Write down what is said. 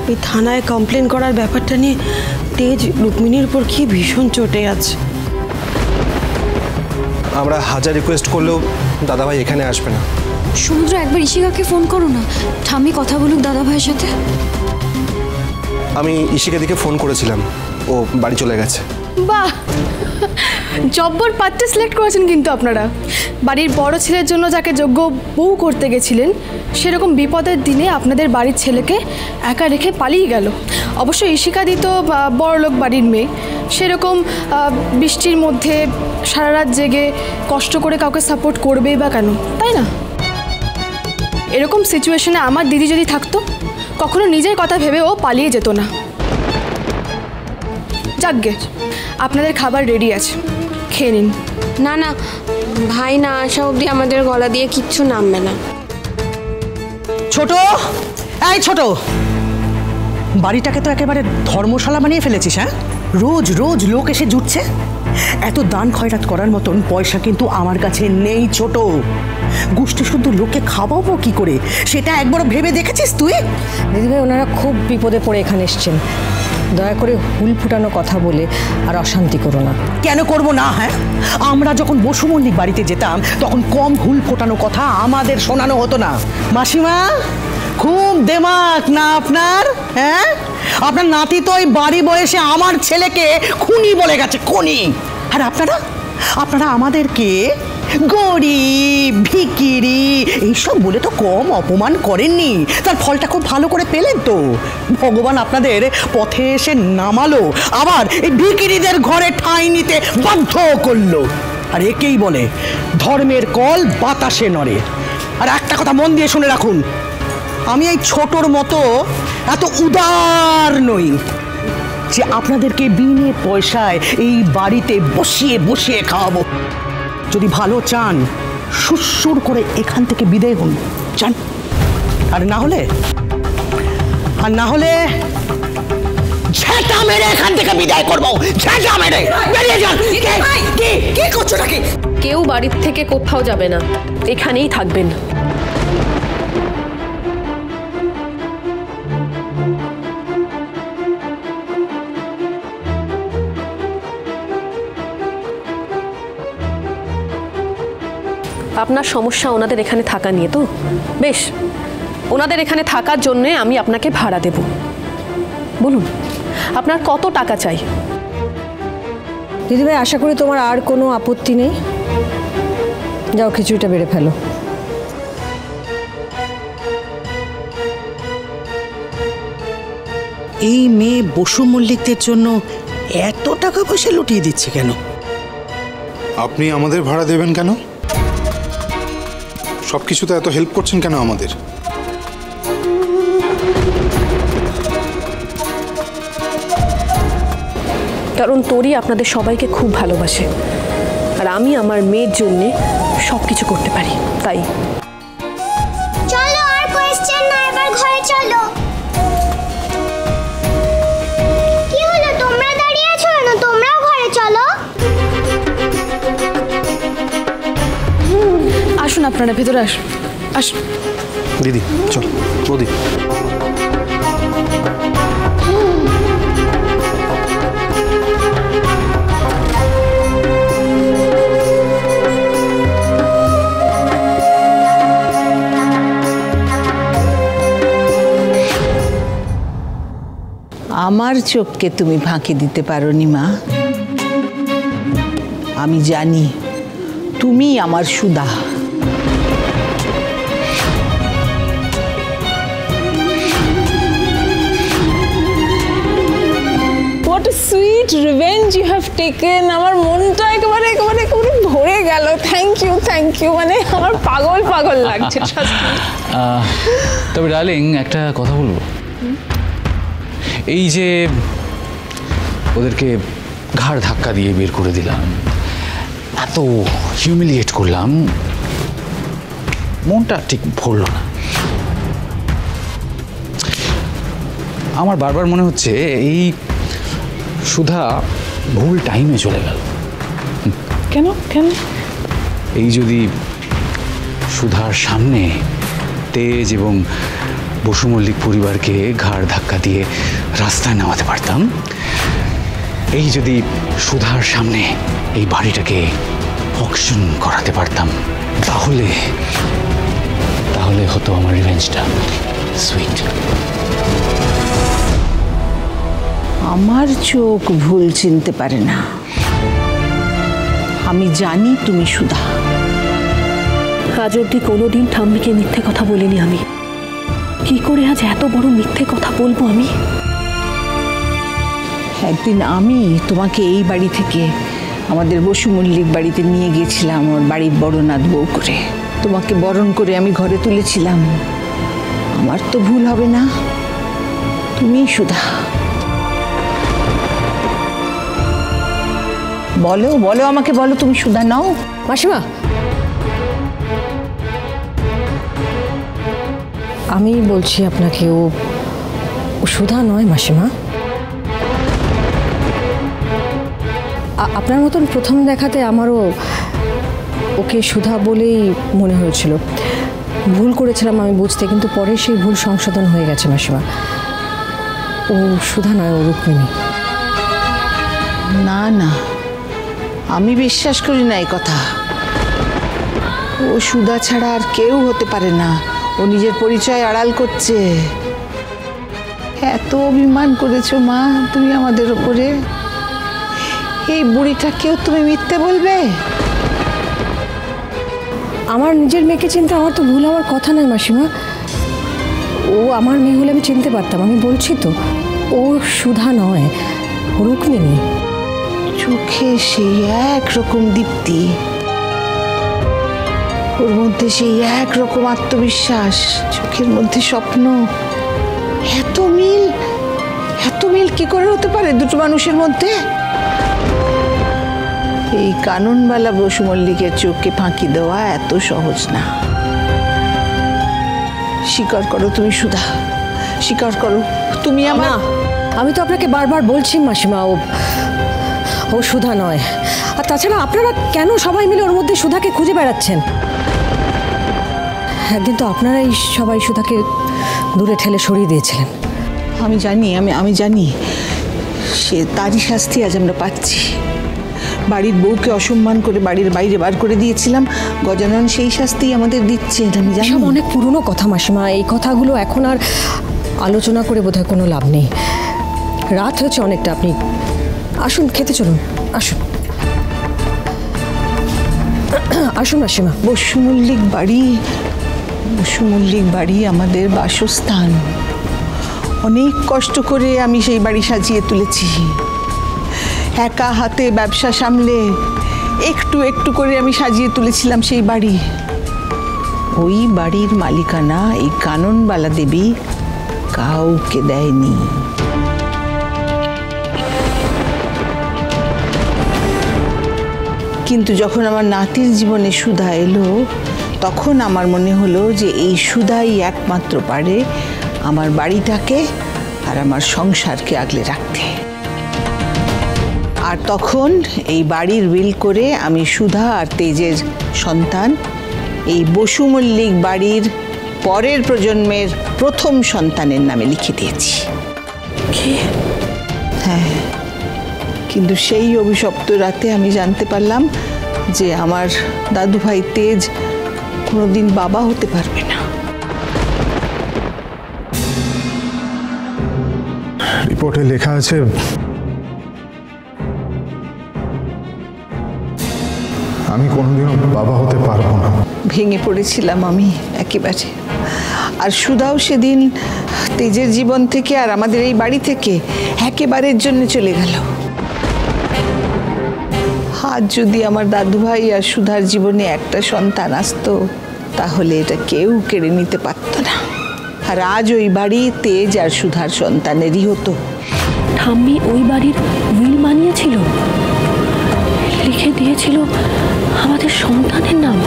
এই থানায় কমপ্লেন করার ব্যাপারটা নিয়ে তেজ রুক্মিণীর উপর কি ভীষণ চটে আছে। আমরা হাজার রিকোয়েস্ট করলেও দাদাভাই এখানে আসবে না। সমুদ্র, একবার ইশিকাকে ফোন করো না, ঠাম্মি কথা বলুক দাদাভাইয়ের সাথে। আমি ইশিকা দিকে ফোন করেছিলাম, ও বাড়ি চলে গেছে। বাহ, জব্বর পাত্রে সিলেক্ট করেছেন কিন্তু আপনারা। বাড়ির বড় ছেলের জন্য যাকে যোগ্য বউ করতে গেছিলেন, সেরকম বিপদের দিনে আপনাদের বাড়ির ছেলেকে একা রেখে পালিয়ে গেল। অবশ্য ইশিকাদি তো বড়লোক বাড়ির মেয়ে, সেরকম বৃষ্টির মধ্যে সারা রাত জেগে কষ্ট করে কাউকে সাপোর্ট করবেই বা কেন, তাই না? এরকম সিচুয়েশনে আমার দিদি যদি থাকতো, কখনো নিজের কথা ভেবে ও পালিয়ে যেত না। যাকগে, আপনাদের খাবার রেডি আছে, খেয়ে নিন। না না ভাই, না আসা অবধি আমাদের গলা দিয়ে কিচ্ছু নামবে না। ছোট, এই ছোট, বাড়িটাকে তো একেবারে ধর্মশালা বানিয়ে ফেলেছিস। হ্যাঁ, রোজ রোজ লোক এসে জুটছে। এত দান খয়রাত করার মতন পয়সা কিন্তু আমার কাছে নেই ছোট। গোষ্ঠী শুদ্ধ লোককে খাওয়াবো কি করে, সেটা একবার ভেবে দেখেছিস তুই? দিদিভাই, ওনারা খুব বিপদে পড়ে এখানে এসছেন, দয়া করে হুল ফুটানো কথা বলে আর অশান্তি করো না। কেন করব না? হ্যাঁ, আমরা যখন বসু মল্লিক বাড়িতে যেতাম তখন কম হুল ফোটানো কথা আমাদের শোনানো হতো না। মাসিমা, খুব দেমাক না আপনার? হ্যাঁ, আপনার নাতি তো ওই বাড়ি বয়সে আমার ছেলেকে খুনি বলে গেছে, খুনি। আর আপনারা আপনারা আমাদেরকে গরিব, ভিখিরি এইসব বলে তো কম অপমান করেননি। তার ফলটা খুব ভালো করে পেলেন তো। ভগবান আপনাদের পথে এসে নামালো, আবার এই ভিখিরিদের ঘরে ঠাঁই নিতে বাধ্য করলো। আর একেই বলে ধর্মের কল বাতাসে নড়ে। আর একটা কথা মন দিয়ে শুনে রাখুন, আমি এই ছোটর মতো এত উদার নই যে আপনাদেরকে বিনে পয়সায় এই বাড়িতে বসিয়ে বসিয়ে খাওয়াবো। যদি ভালো চান, সুসুর করে এখান থেকে বিদায় হন, চান। আর না হলে ঝেঁটা মেরে এখান থেকে বিদায় করবো, ঝেঁটা মেরে বেরিয়ে যান। কি করছো নাকি? কেউ বাড়ির থেকে কোথাও যাবে না, এখানেই থাকবেন। আপনার সমস্যা ওনাদের এখানে থাকা নিয়ে তো? বেশ, ওনাদের এখানে থাকার জন্য আমি আপনাকে ভাড়া দেব। বলুন, আপনার কত টাকা চাই? দিদিভাই, আশা করি তোমার আর কোনো আপত্তি নেই। যাও, খিচুড়িটা বেড়ে ফেলো। এই মেয়ে বসু মল্লিকদের জন্য এত টাকা পয়সা লুটিয়ে দিচ্ছে কেন? আপনি আমাদের ভাড়া দেবেন কেন? সবকিছুতে এত হেল্প করছেন কেন আমাদের? কারণ তোরই আপনাদের সবাইকে খুব ভালোবাসে, আর আমি আমার মেয়ের জন্য সবকিছু করতে পারি, তাই। চলো, আর কোয়েশ্চেন না, এবার ঘরে চলো। কি হলো, তোমরা দাঁড়িয়ে আছো কেন? তোমরাও ঘরে চলো। আসুন, আপনারা ভেতরে আসুন। আসুন দিদি, চল। বৌদি, আমার চোখকে তুমি ফাঁকি দিতে পারোনি মা। আমি জানি তুমি আমার সুধা। What a sweet revenge you have taken. আমার মনটা একেবারে একেবারে একেবারে ভরে গেল। থ্যাংক ইউ, মানে আমার পাগল পাগল লাগছে। তবে ডার্লিং, একটা কথা বলবো। এই যে ওদেরকে ঘাড় ধাক্কা দিয়ে বের করে দিলাম, এত হিউমিলিয়েট করলাম, মনটা ঠিক ভরল না। আমার বারবার মনে হচ্ছে এই সুধা ভুল টাইমে চলে গেল। কেন? এই যদি সুধার সামনে তেজ এবং বসু মল্লিক পরিবারকে ঘাড় ধাক্কা দিয়ে রাস্তায় নামাতে পারতাম, এই যদি সুধার সামনে এই বাড়িটাকে অকশন করাতে পারতাম, তাহলে তাহলে হতো আমার রিভেঞ্জটা সুইট। আমার চোখ ভুল চিনতে পারে না। আমি জানি তুমি সুধা। আজ অব্দি কোনোদিন ঠাম্মিকে মিথ্যে কথা বলিনি আমি। কি করে আজ এত বড় মিথ্যে কথা বলবো আমি? একদিন আমি তোমাকে এই বাড়ি থেকে আমাদের বসু মল্লিক বাড়িতে নিয়ে গিয়েছিলাম, আমার বাড়ির বড়নাথ বউ করে। তোমাকে বরণ করে আমি ঘরে তুলেছিলাম। আমার তো ভুল হবে না, তুমি সুধা। বলো বলো, আমাকে বলো, তুমি সুধা নও? মাসিমা, আমি বলছি আপনাকে, ও সুধা নয় মাসিমা। আপনার মতন প্রথম দেখাতে আমারও ওকে সুধা বলেই মনে হয়েছিল। ভুল করেছিলাম আমি বুঝতে, কিন্তু পরে সেই ভুল সংশোধন হয়ে গেছে মাসিমা। ও সুধা নয়, ও রুক্মিণী। না না, আমি বিশ্বাস করি না এই কথা। ও সুধা ছাড়া আর কেউ হতে পারে না। ও নিজের পরিচয় আড়াল করছে। এত অভিমান করেছো মা তুমি আমাদের ওপরে। এই বুড়িটাকেও তুমি মিথ্যে বলবে? আমার নিজের মেয়েকে চিনতে আমার তো ভুল হওয়ার কথা নয় মাসিমা। ও আমার মেয়ে হলে আমি চিনতে পারতাম। আমি বলছি তো, ও সুধা নয়, রুক্মিণী। চোখে সেই একরকম দীপ্তি, ওর মধ্যে সেই একরকম আত্মবিশ্বাস, চোখের মধ্যে স্বপ্ন। এত মিল কি করে হতে পারে দুটো মানুষের মধ্যে? এই কাননবালা বসু মল্লিকের চোখকে ফাঁকি দেওয়া এত সহজ না। স্বীকার করো তুমি সুধা, স্বীকার করো তুমি আমার। আমি তো আপনাকে বারবার বলছি মাসিমা, ও সুধা নয়। আর তাছাড়া আপনারা কেন সবাই মিলে ওর মধ্যে সুধাকে খুঁজে বেড়াচ্ছেন? একদিন তো আপনারাই সবাই সুধাকে দূরে ঠেলে সরিয়ে দিয়েছিলেন। আমি জানি সে তারই শাস্তি আজ আমরা পাচ্ছি। বাড়ির বউকে অসম্মান করে বাড়ির বাইরে বার করে দিয়েছিলাম, গজানন সেই শাস্তি আমাদের দিচ্ছে। আমি জানি। সব অনেক পুরনো কথা মাসিমা, এই কথাগুলো এখন আর আলোচনা করে বোধহয় কোনো লাভ নেই। রাত হয়েছে অনেকটা, আপনি আসুন, খেতে চলুন, আসুন আসুন মাসিমা। বসু মল্লিক বাড়ি আমাদের বাসস্থান। অনেক কষ্ট করে আমি সেই বাড়ি সাজিয়ে তুলেছি। একা হাতে ব্যবসা সামলে একটু একটু করে আমি সাজিয়ে তুলেছিলাম সেই বাড়ি। ওই বাড়ির মালিকানা এই কাননবালা দেবী কাউকে দেয়নি। কিন্তু যখন আমার নাতির জীবনে সুধা এলো, তখন আমার মনে হলো যে এই সুধাই একমাত্র পারে আমার বাড়িটাকে আর আমার সংসারকে আগলে রাখতে। আর তখন এই বাড়ির উইল করে আমি সুধা আর তেজের সন্তান এই বসু মল্লিক বাড়ির পরের প্রজন্মের প্রথম সন্তানের নামে লিখে দিয়েছি। হ্যাঁ, কিন্তু সেই অভিশপ্ত রাতে আমি জানতে পারলাম যে আমার দাদু ভাই তেজ কোনোদিন বাবা হতে পারবে না। রিপোর্টে লেখা আছে আমি কোনোদিনও বাবা হতে পারবো না। ভেঙে পড়েছিলাম আমি একেবারে। আর সুধাও সেদিন তেজের জীবন থেকে আর আমাদের এই বাড়ি থেকে একেবারের জন্য চলে গেল। আজ যদি আমার দাদু ভাই আর সুধার জীবনে একটা সন্তান আসতো, তাহলে এটা কেউ কেড়ে নিতে পারত না। আর আজ ওই বাড়ি তেজ আর সুধার সন্তানেরই হতো। ঠাম্মি ওই বাড়ির উইল বানিয়েছিল, লিখে দিয়েছিল আমাদের সন্তানের নাম।